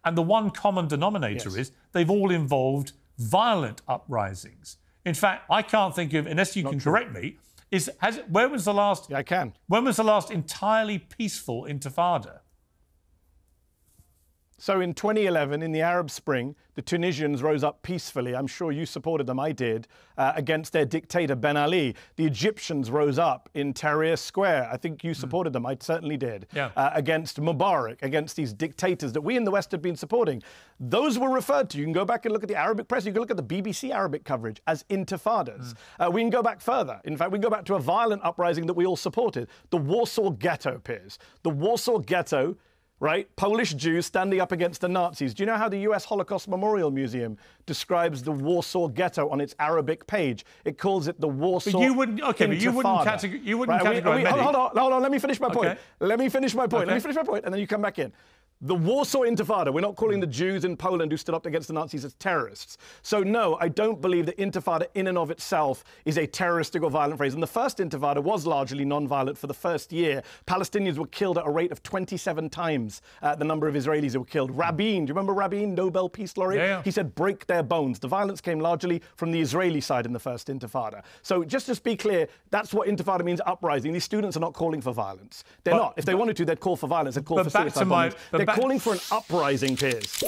And the one common denominator is they've all involved violent uprisings. In fact, I can't think of, unless you can correct me, when was the last... Yeah, I can. When was the last entirely peaceful intifada? So in 2011, in the Arab Spring, the Tunisians rose up peacefully. I'm sure you supported them, I did, against their dictator Ben Ali. The Egyptians rose up in Tahrir Square. I think you supported them, I certainly did, against Mubarak, against these dictators that we in the West had been supporting. Those were referred to. You can go back and look at the Arabic press. You can look at the BBC Arabic coverage as intifadas. We can go back further. In fact, we can go back to a violent uprising that we all supported. The Warsaw Ghetto, Piers. The Warsaw Ghetto, right? Polish Jews standing up against the Nazis. Do you know how the US Holocaust Memorial Museum describes the Warsaw Ghetto on its Arabic page? It calls it the Warsaw But you wouldn't, okay, Intifada. But you wouldn't categorize Mehdi. Hold on, let me finish my point. Okay. Let me finish my point, and then you come back in. The Warsaw Intifada, we're not calling the Jews in Poland who stood up against the Nazis as terrorists. So no, I don't believe that intifada in and of itself is a terroristic or violent phrase. And the first intifada was largely non-violent for the first year. Palestinians were killed at a rate of 27 times the number of Israelis who were killed. Rabin, do you remember Rabin, Nobel Peace Laureate? Yeah. He said, break their bones. The violence came largely from the Israeli side in the first intifada. So just to be clear, that's what intifada means, uprising. These students are not calling for violence. They're not. If they wanted to, they'd call for violence. They'd call for suicide bombings. They're calling for an uprising, Piers.